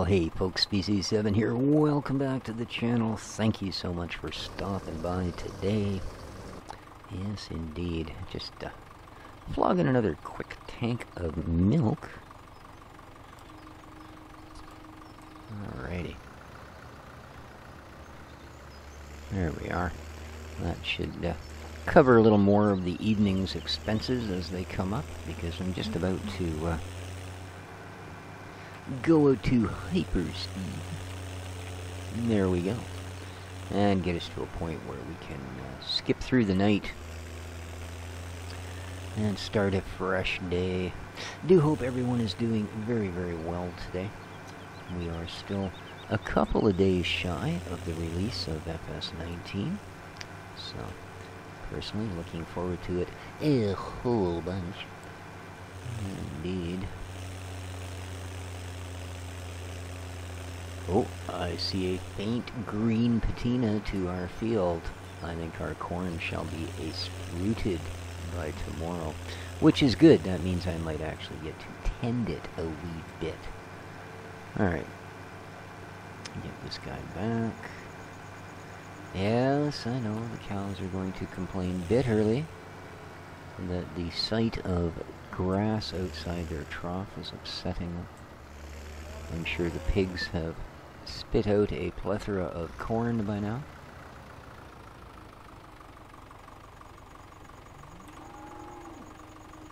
hey folks, Species 7 here. Welcome back to the channel. Thank you so much for stopping by today. Yes, indeed. Just flogging another quick tank of milk. Alrighty. There we are. That should cover a little more of the evening's expenses as they come up, because I'm just about to go out to hyperspeed. There we go. And get us to a point where we can skip through the night and start a fresh day. Do hope everyone is doing very, very well today. We are still a couple of days shy of the release of FS19. So, personally looking forward to it a whole bunch. Indeed. Oh, I see a faint green patina to our field. I think our corn shall be sprouted by tomorrow, which is good. That means I might actually get to tend it a wee bit. Alright. Get this guy back. Yes, I know the cows are going to complain bitterly that the sight of grass outside their trough is upsetting them. I'm sure the pigs have spit out a plethora of corn by now.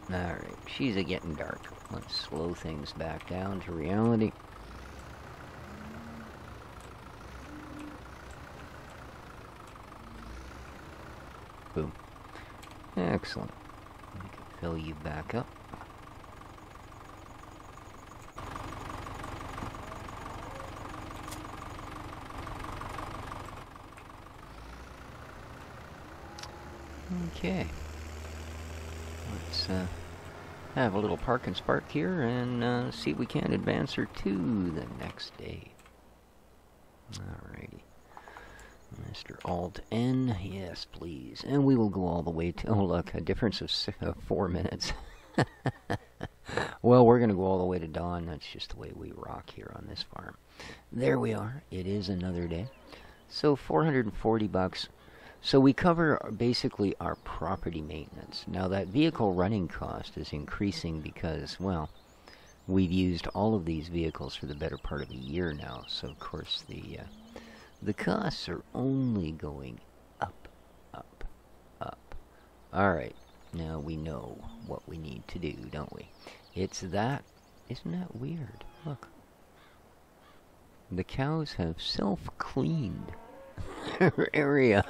Alright, she's getting dark. Let's slow things back down to reality. Boom. Excellent. We can fill you back up. Okay. Let's have a little park and spark here and see if we can advance her to the next day. Alrighty. Mr. Alt N, yes please. And we will go all the way to, oh look, a difference of 4 minutes. Well, we're going to go all the way to dawn. That's just the way we rock here on this farm. There we are. It is another day. So 440 bucks. So we cover basically our property maintenance. Now that vehicle running cost is increasing because, well, we've used all of these vehicles for the better part of a year now. So of course the costs are only going up, up, up. Alright, now we know what we need to do, don't we? It's that, isn't that weird? Look. The cows have self-cleaned their area.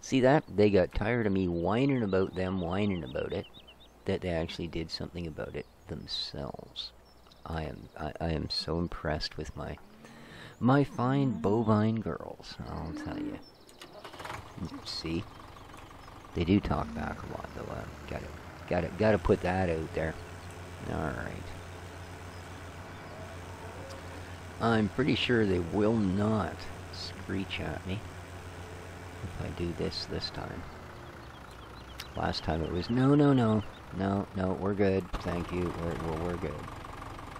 See that? They got tired of me whining about them whining about it, that they actually did something about it themselves. I am so impressed with my fine bovine girls, I'll tell you. See? They do talk back a lot though. Gotta put that out there. Alright. I'm pretty sure they will not screech at me if I do this time. Last time it was, no, we're good, thank you, we're good.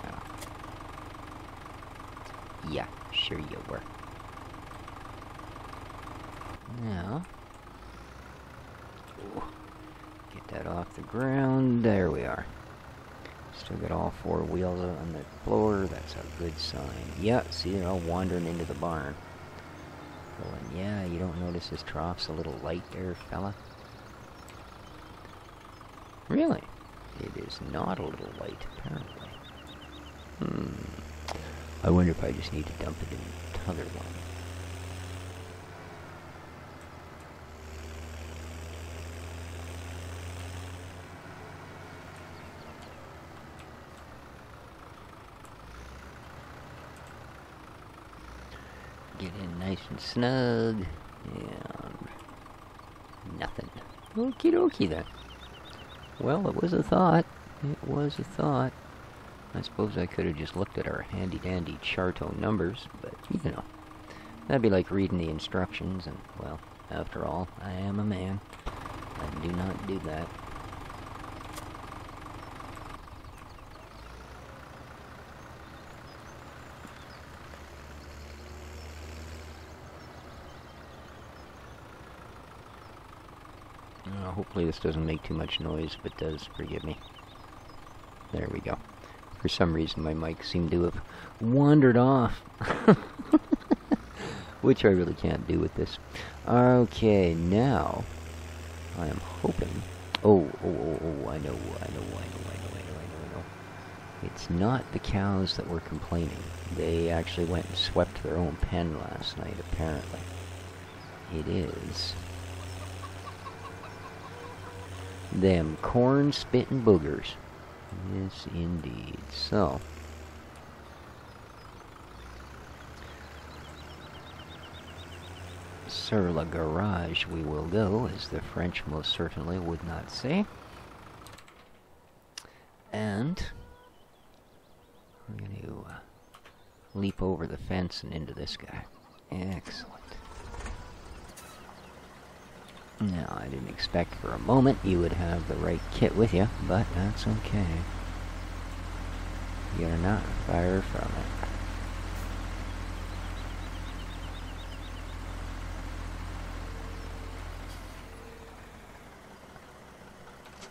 Oh. Yeah, sure you were. Now, get that off the ground, there we are. Still got all 4 wheels on the floor, that's a good sign. Yeah, see, they're all wandering into the barn. Going, yeah, you don't notice this trough's a little light there, fella? Really? It is not a little light, apparently. I wonder if I just need to dump it in the t'other one. Get in nice and snug, and nothing. Okie dokie then. Well, it was a thought. It was a thought. I suppose I could have just looked at our handy-dandy Charto numbers, but, you know, that'd be like reading the instructions, and, well, after all, I am a man. I do not do that. Hopefully this doesn't make too much noise. If it does, forgive me. There we go. For some reason my mic seemed to have wandered off. Which I really can't do with this. Okay, now I am hoping... Oh, I know. It's not the cows that were complaining. They actually went and swept their own pen last night, apparently. It is... them corn-spitting boogers. Yes, indeed. So... sur la garage we will go, as the French most certainly would not say. And... we're going to leap over the fence and into this guy. Excellent. Now, I didn't expect for a moment you would have the right kit with you, but that's okay. You're not far from it.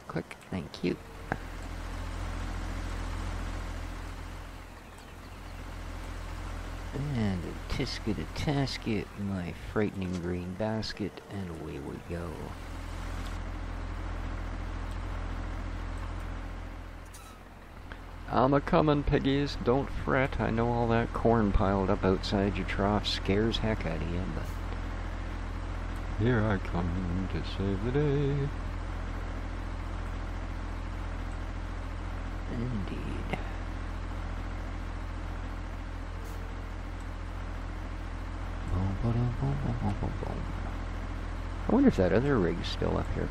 Click, thank you. And a tisket, a tasket, my frightening green basket, and away we go. I'm a-comin', piggies, don't fret. I know all that corn piled up outside your trough scares heck out of you, but... here I come to save the day. Indeed. I wonder if that other rig's still up here.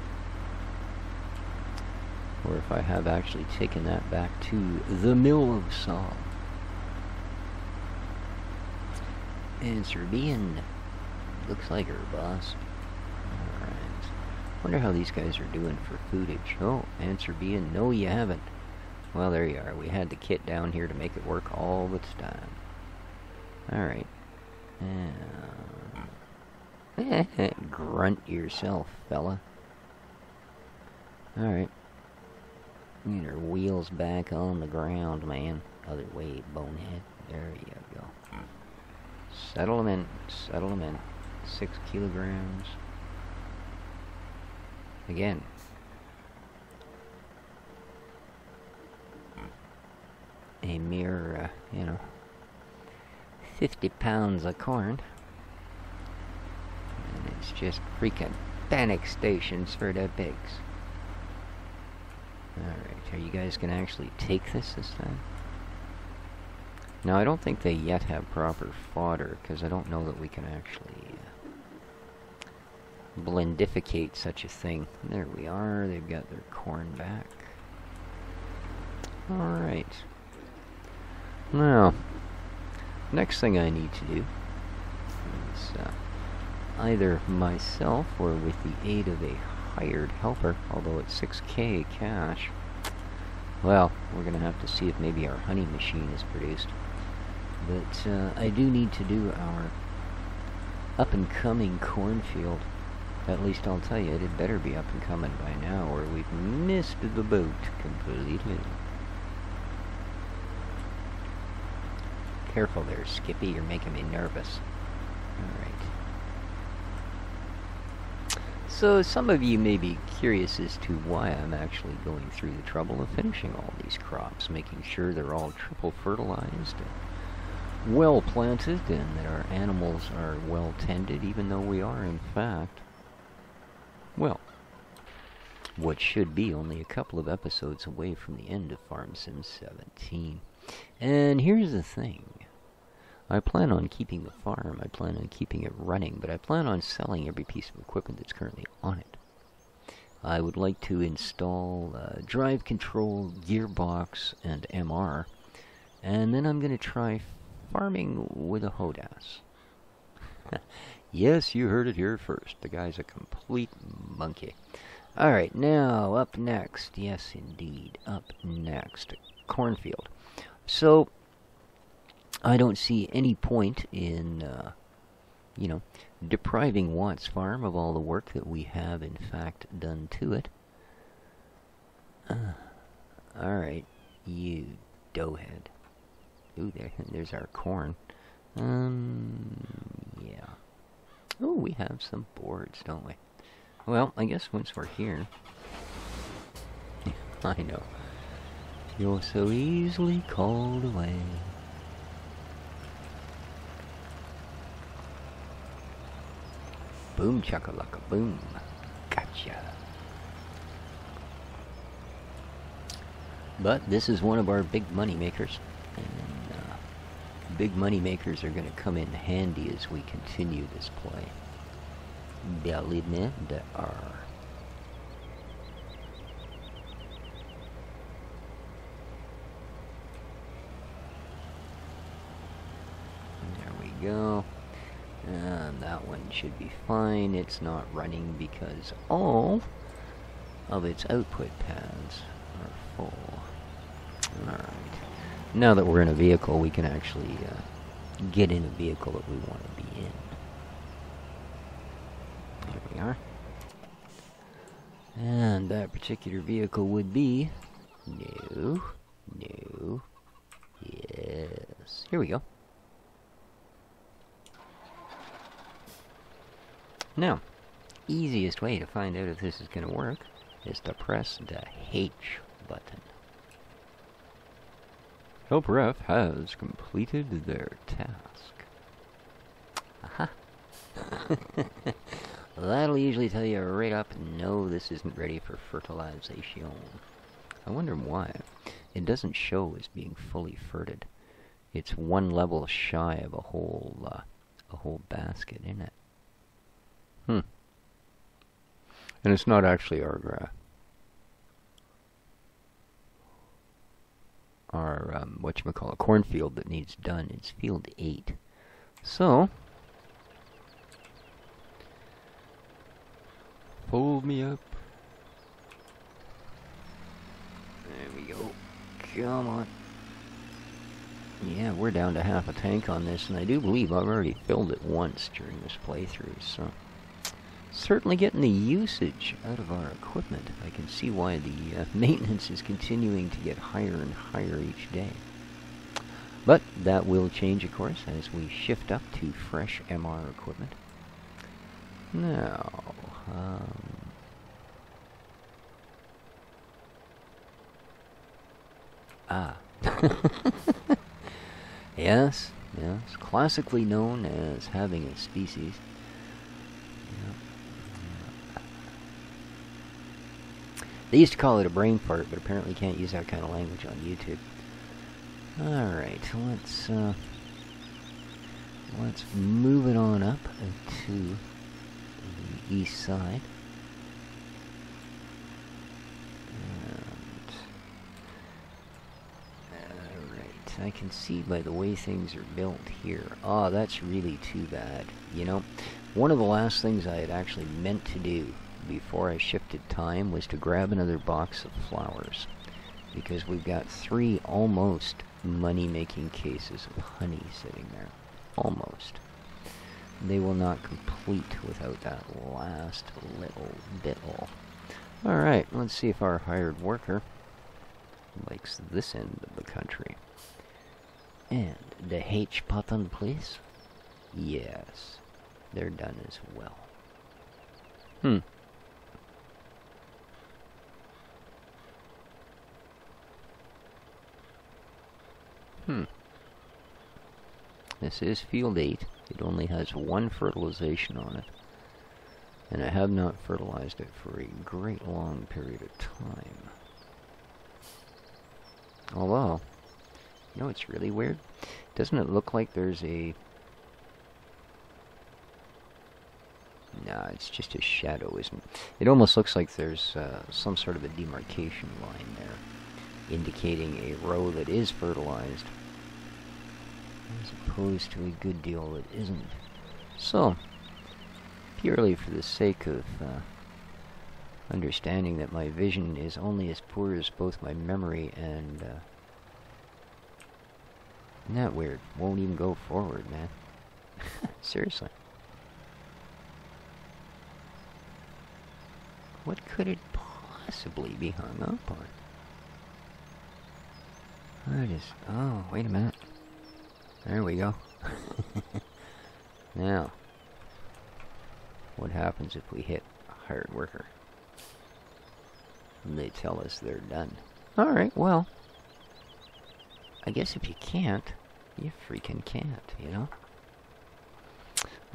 Or if I have actually taken that back to the Mill of Song. Answer being... looks like her, boss. Alright. Wonder how these guys are doing for footage. Oh, answer being, no you haven't. Well, there you are. We had the kit down here to make it work all the time. Alright. Grunt yourself, fella. Alright. Get her wheels back on the ground, man. Other way, bonehead. There you go. Settle them in. Settle them in. 6 kilograms. Again. A mere, 50 pounds of corn. And it's just freaking panic stations for the pigs. Alright, are you guys gonna actually take this time? Now, I don't think they yet have proper fodder, because I don't know that we can actually blendificate such a thing. There we are, they've got their corn back. Alright. Now, next thing I need to do is either myself or with the aid of a hired helper, although it's 6K cash. Well, we're going to have to see if maybe our honey machine is produced. But I do need to do our up-and-coming cornfield. At least I'll tell you, it had better be up-and-coming by now, or we've missed the boat completely. Careful there, Skippy, you're making me nervous. Alright. So, some of you may be curious as to why I'm actually going through the trouble of finishing all these crops, making sure they're all triple fertilized, and well planted, and that our animals are well tended, even though we are, in fact, well, what should be only a couple of episodes away from the end of Farm Sim 17. And here's the thing. I plan on keeping the farm, I plan on keeping it running, but I plan on selling every piece of equipment that's currently on it. I would like to install drive control, gearbox, and MR, and then I'm going to try farming with a Hodas. Yes, you heard it here first. The guy's a complete monkey. Alright, now, up next. Yes, indeed, up next. Cornfield. So, I don't see any point in, depriving Watt's farm of all the work that we have in fact done to it. Alright, you doughhead. Ooh, there's our corn. Yeah. Oh, we have some boards, don't we? Well, I guess once we're here... I know. You're so easily called away. Boom chakalaka boom. Gotcha. But this is one of our big money makers. And big money makers are going to come in handy as we continue this play. Believe me, there are. There we go. And that one should be fine. It's not running because all of its output pads are full. Alright. Now that we're in a vehicle, we can actually get in a vehicle that we want to be in. There we are. And that particular vehicle would be... No. No. Yes. Here we go. Now, easiest way to find out if this is going to work is to press the H button. Help ref has completed their task. Aha. That'll usually tell you right up, no, this isn't ready for fertilization. I wonder why. It doesn't show as being fully ferted. It's one level shy of a whole basket in it. And it's not actually our whatchamacallit, cornfield that needs done. It's field 8. So, fold me up. There we go. Come on. Yeah, we're down to half a tank on this, and I do believe I've already filled it once during this playthrough, so... Certainly getting the usage out of our equipment. I can see why the maintenance is continuing to get higher and higher each day. But that will change, of course, as we shift up to fresh MR equipment. Now, yes, classically known as having a species. They used to call it a brain fart, but apparently can't use that kind of language on YouTube. Alright, let's move it on up to the east side. Alright, I can see by the way things are built here. Ah, that's really too bad. You know, one of the last things I had actually meant to do before I shifted time was to grab another box of flowers, because we've got 3 almost money-making cases of honey sitting there. Almost. They will not complete without that last little bit. Alright, let's see if our hired worker likes this end of the country. And the H button, please. Yes, they're done as well. This is field 8. It only has 1 fertilization on it. And I have not fertilized it for a great long period of time. Although, you know what's really weird? Doesn't it look like there's a... Nah, it's just a shadow, isn't it? It almost looks like there's some sort of a demarcation line there, indicating a row that is fertilized, as opposed to a good deal that isn't. So, purely for the sake of understanding that my vision is only as poor as both my memory and... Isn't that weird? Won't even go forward, man. Seriously. What could it possibly be hung up on? I just... Oh, wait a minute. There we go. Now, what happens if we hit a hired worker? And they tell us they're done. Alright, well, I guess if you can't, you freaking can't, you know?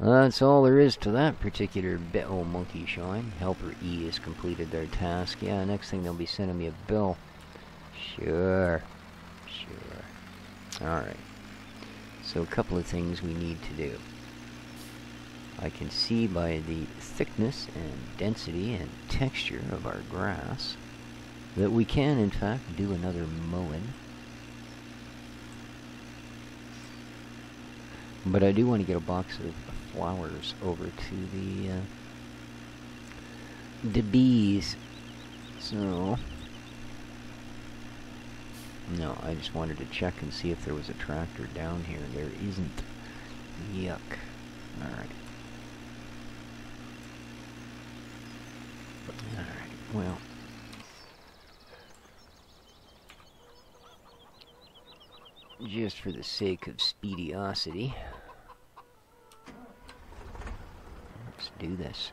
That's all there is to that particular bit. Oh, monkey showing. Helper E has completed their task. Yeah, next thing they'll be sending me a bill. Sure. Alright. So a couple of things we need to do. I can see by the thickness and density and texture of our grass that we can, in fact, do another mowing. But I do want to get a box of flowers over to the bees. So, no, I just wanted to check and see if there was a tractor down here. There isn't. Yuck. Alright. Alright, well. Just for the sake of speediosity, let's do this.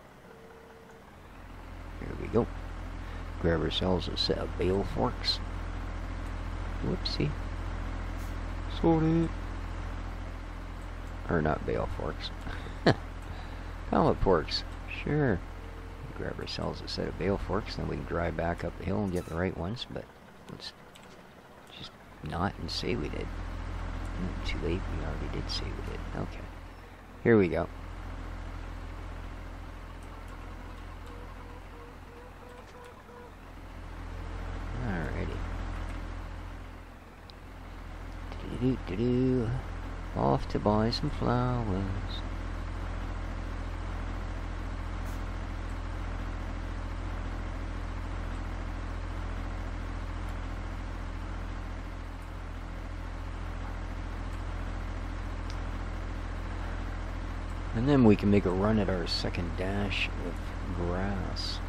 Here we go. Grab ourselves a set of bale forks. Whoopsie. Sorry. Or not bale forks. Pallet forks. Sure. Grab ourselves a set of bale forks, then we can drive back up the hill and get the right ones, but let's just not and say we did. Too late, we already did say we did. Okay. Here we go. Alrighty. Do-do-do-do-do. Off to buy some flowers. And then we can make a run at our second dash of grass.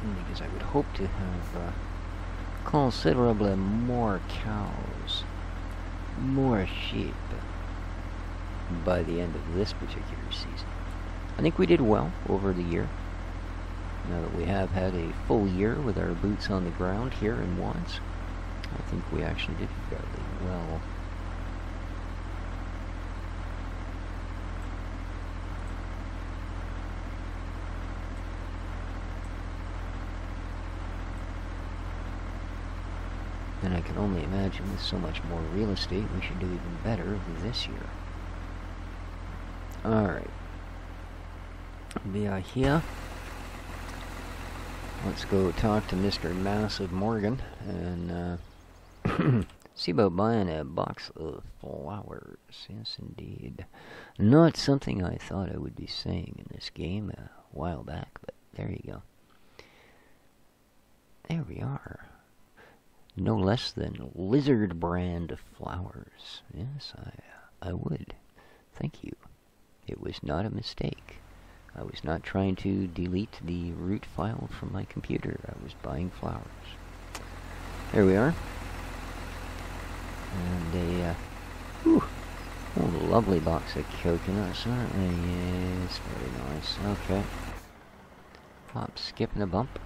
Because I would hope to have considerably more cows, more sheep, by the end of this particular season. I think we did well over the year. Now that we have had a full year with our boots on the ground here in Watts, I think we actually did fairly well. And I can only imagine with so much more real estate, we should do even better this year. Alright. We are here. Let's go talk to Mr. Massive Morgan and see about buying a box of flowers. Yes, indeed. Not something I thought I would be saying in this game a while back, but there you go. There we are. No less than Lizard brand of flowers. Yes, I would. Thank you. It was not a mistake. I was not trying to delete the root file from my computer. I was buying flowers. There we are. And a lovely box of coconuts, aren't they? Yes, very nice. Okay. Hop, skip, and a bump.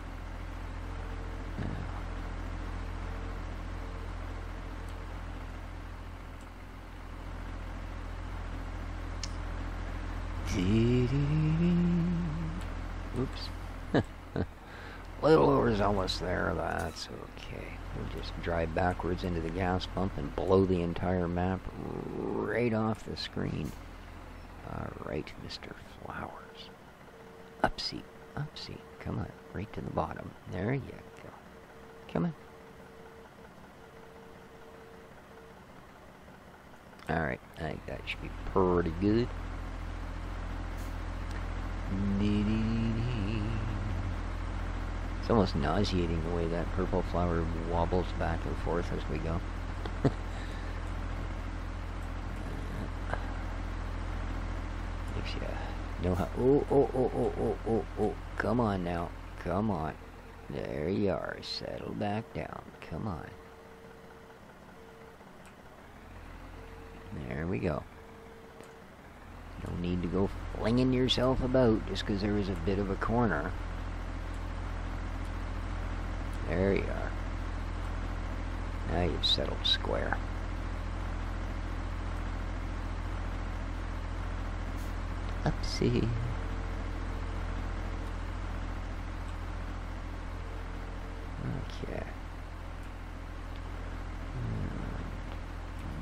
Oops. Little overzealous there, that's okay. We'll just drive backwards into the gas pump and blow the entire map right off the screen. Alright, Mr. Flowers. Upsy, upsy. Come on, right to the bottom. There you go. Come on. Alright, I think that should be pretty good. It's almost nauseating the way that purple flower wobbles back and forth as we go. Makes you know how... Oh, come on now. Come on. There you are. Settle back down. Come on. There we go. No need to go flinging yourself about just because there was a bit of a corner. There you are. Now you've settled square. Upsie. Okay.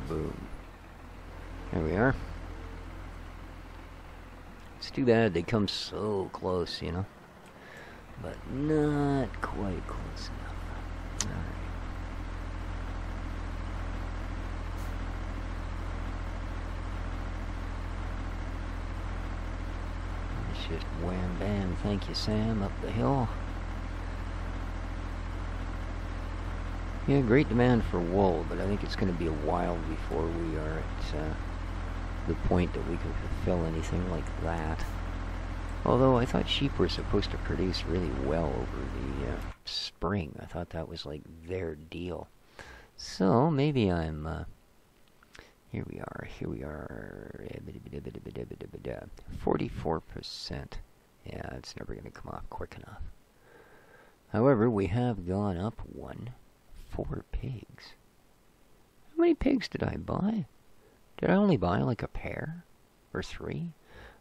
Boom. There we are. It's too bad they come so close, you know. But not quite close enough. Alright. It's just wham bam, thank you Sam, up the hill. Yeah, great demand for wool, but I think it's going to be a while before we are at the point that we can fulfill anything like that. Although I thought sheep were supposed to produce really well over the spring. I thought that was like their deal. So maybe I'm... here we are. 44%. Yeah, it's never going to come off quick enough. However, we have gone up 4 pigs. How many pigs did I buy? Did I only buy like a pair? Or 3?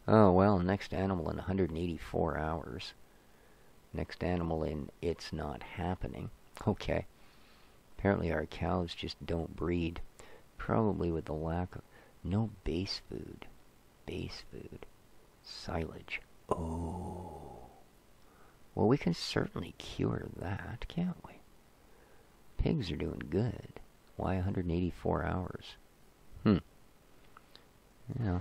Oh, well, next animal in 184 hours. Next animal in It's Not Happening. Okay. Apparently our cows just don't breed. Probably with the lack of... No base food. Base food. Silage. Oh. Well, we can certainly cure that, can't we? Pigs are doing good. Why 184 hours? Yeah.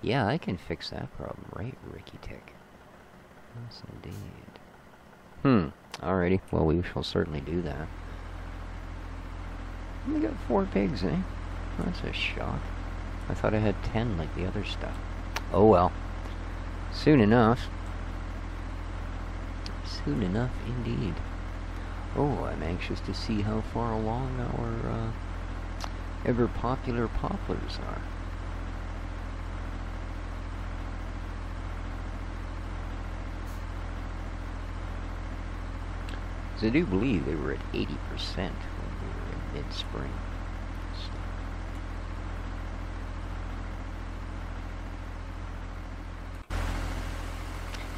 Yeah, I can fix that problem, right, Ricky Tick? Yes, indeed. Alrighty. Well, we shall certainly do that. We got 4 pigs, eh? That's a shock. I thought I had 10 like the other stuff. Oh well. Soon enough. Soon enough, indeed. Oh, I'm anxious to see how far along our ever-popular poplars are. So I do believe they were at 80% when we were in mid-spring.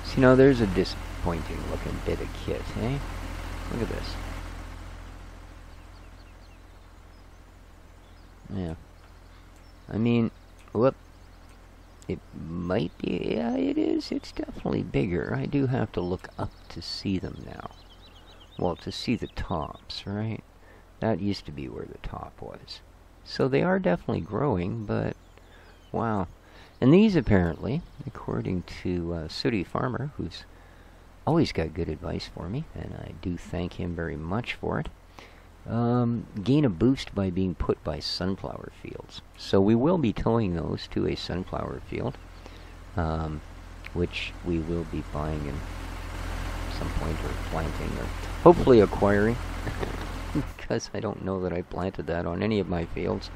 So, you know, there's a disappointing looking bit of kit, eh? Look at this. Yeah. I mean, whoop. It might be, yeah, it is. It's definitely bigger. I do have to look up to see them now. Well, to see the tops, right? That used to be where the top was. So they are definitely growing, but wow. And these apparently, according to Sooty Farmer, who's always got good advice for me, and I do thank him very much for it, gain a boost by being put by sunflower fields. So we will be towing those to a sunflower field, which we will be buying in some point, or planting, or hopefully acquiring, because I don't know that I planted that on any of my fields.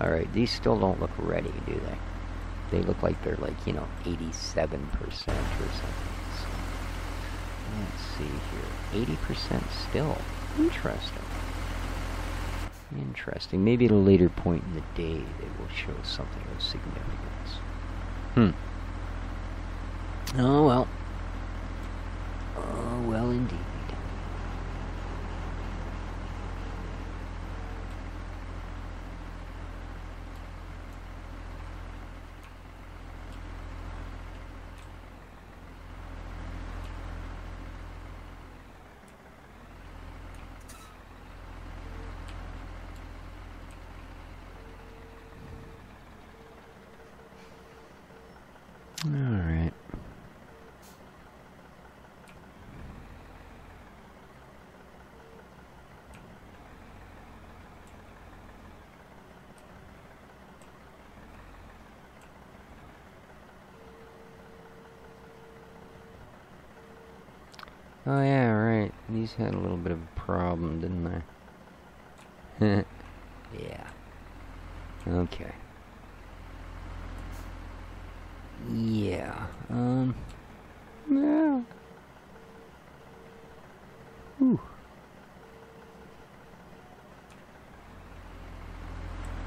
Alright, these still don't look ready, do they? They look like they're like, 87% or something. So, let's see here. 80% still. Interesting. Interesting. Maybe at a later point in the day they will show something of significance. Oh well. Oh well indeed. Oh yeah, right. These had a little bit of a problem, didn't they? Yeah. Okay. Yeah. Yeah. Whew.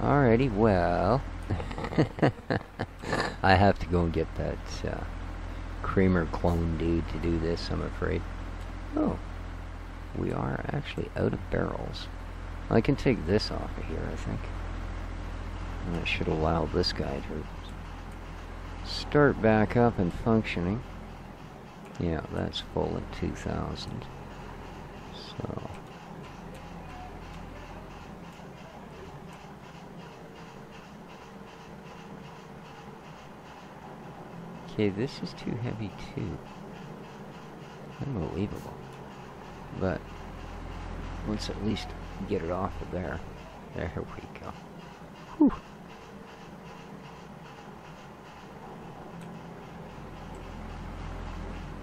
Alrighty, well. I have to go and get that Kramer clone dude to do this, I'm afraid. Oh. We are actually out of barrels. I can take this off of here, I think. And that should allow this guy to start back up and functioning. Yeah, that's full at 2,000. So... Okay, this is too heavy too. Unbelievable. But let's at least get it off of there. There we go. Whew.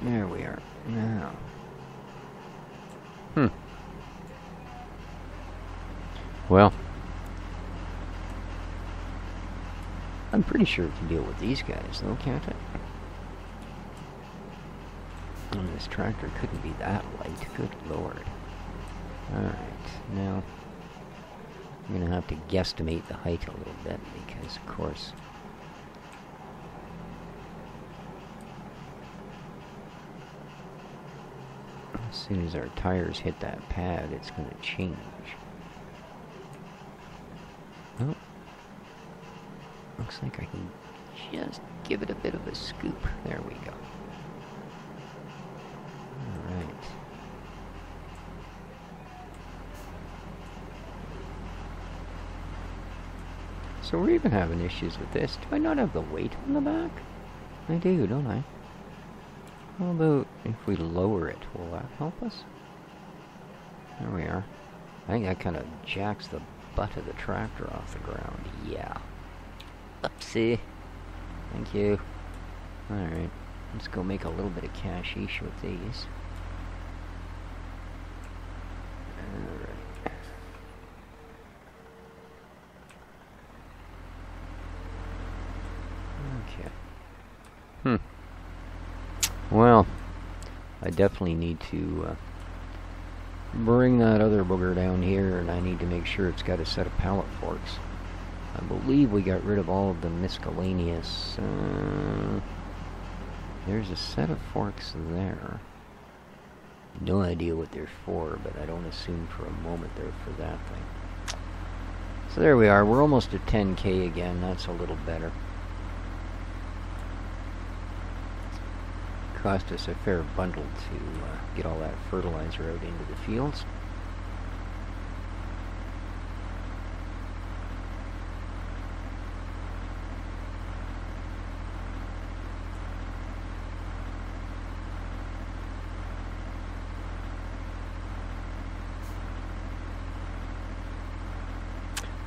There we are. Now. Well. I'm pretty sure it can deal with these guys, though, can't it? And this tractor couldn't be that light. Good lord. Alright, now I'm going to have to guesstimate the height a little bit because, of course, as soon as our tires hit that pad, it's going to change. Oh, looks like I can just give it a bit of a scoop. There we go. Alright. So we're even having issues with this. Do I not have the weight on the back? I do, don't I? How about if we lower it? Will that help us? There we are. I think that kind of jacks the butt of the tractor off the ground. Yeah. Oopsie. Thank you. Alright. Let's go make a little bit of cashish with these. Alright. Okay. Well, I definitely need to bring that other booger down here, and I need to make sure it's got a set of pallet forks. I believe we got rid of all of the miscellaneous. There's a set of forks there. No idea what they're for, but I don't assume for a moment they're for that thing. So there we are. We're almost at 10K again. That's a little better. Cost us a fair bundle to get all that fertilizer out into the fields.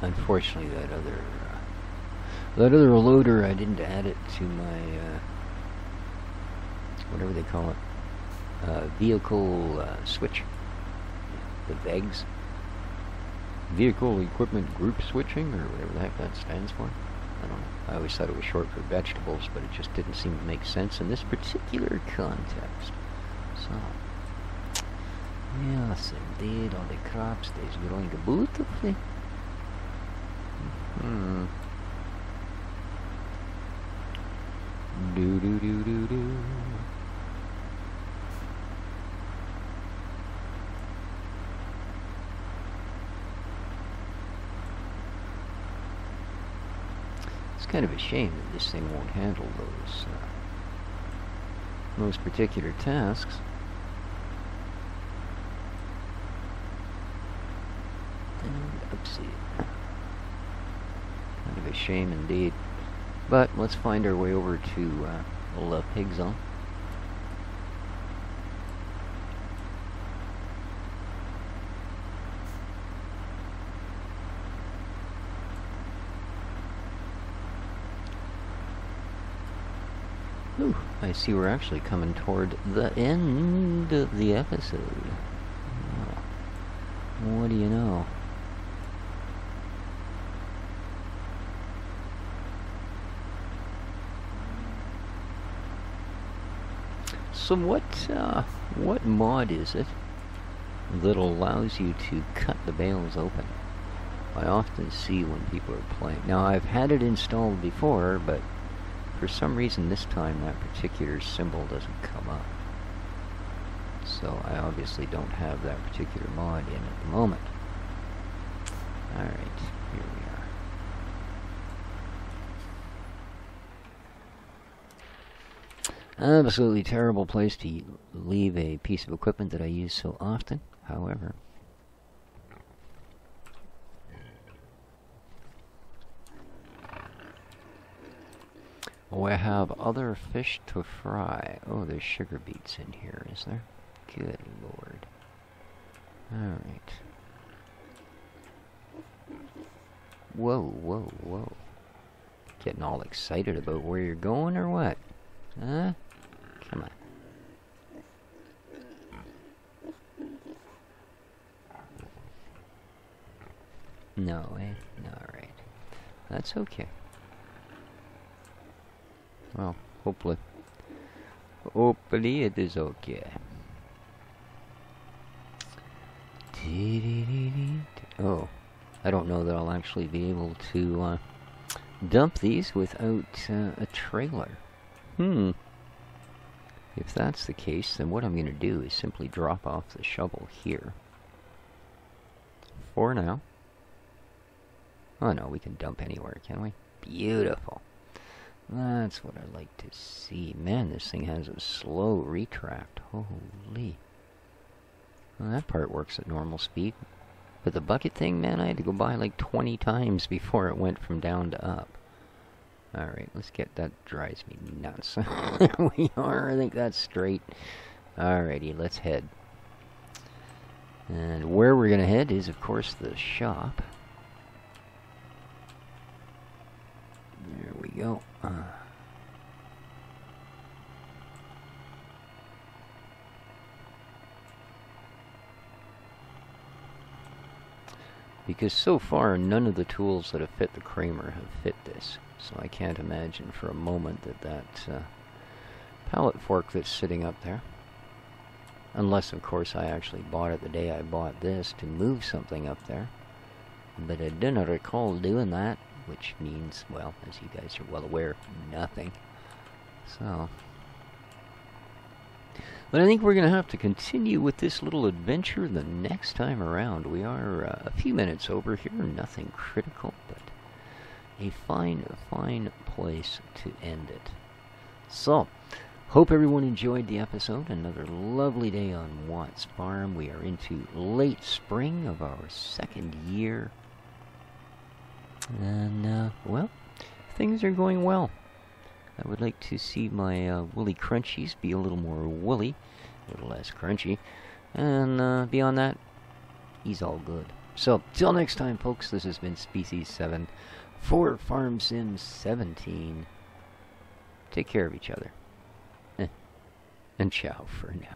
Unfortunately, that other loader, I didn't add it to my whatever they call it, vehicle switch, the VEGs, vehicle equipment group switching, or whatever the heck that stands for. I don't know. I always thought it was short for vegetables, but it just didn't seem to make sense in this particular context. So, yes, indeed, all the crops is growing beautifully. Do do do do do. It's kind of a shame that this thing won't handle those particular tasks. And oopsie. Kind of a shame indeed. But let's find our way over to little pig zone. Ooh, I see we're actually coming toward the end of the episode. Oh, what do you know? So what mod is it that allows you to cut the bales open? I often see when people are playing. Now, I've had it installed before, but for some reason this time that particular symbol doesn't come up. So I obviously don't have that particular mod in at the moment. Alright, here we are. Absolutely terrible place to leave a piece of equipment that I use so often. However, we have other fish to fry. Oh, there's sugar beets in here, is there? Good lord. Alright. Whoa, whoa, whoa. Getting all excited about where you're going or what? Huh? Come on. No, eh? Alright. That's okay. Well, hopefully it is okay. Oh, I don't know that I'll actually be able to dump these without a trailer. If that's the case, then what I'm going to do is simply drop off the shovel here. For now. Oh no, we can dump anywhere, can we? Beautiful. That's what I like to see. Man, this thing has a slow retract. Holy. Well, that part works at normal speed. But the bucket thing, man, I had to go by like 20 times before it went from down to up. Alright, let's get... That drives me nuts. There we are. I think that's straight. Alrighty, let's head. And where we're going to head is, of course, the shop. There we go. Because so far, none of the tools that have fit the Kramer have fit this. So I can't imagine for a moment that pallet fork that's sitting up there. Unless, of course, I actually bought it the day I bought this to move something up there. But I didn't recall doing that. Which means, well, as you guys are well aware, nothing. So. But I think we're going to have to continue with this little adventure the next time around. We are a few minutes over here, nothing critical, but a fine, fine place to end it. So, hope everyone enjoyed the episode. Another lovely day on Watt's Farm. We are into late spring of our second year. And, well, things are going well. I would like to see my woolly crunchies be a little more woolly, a little less crunchy. And beyond that, he's all good. So, till next time, folks, this has been Species 7 for Farm Sim 17. Take care of each other. And ciao for now.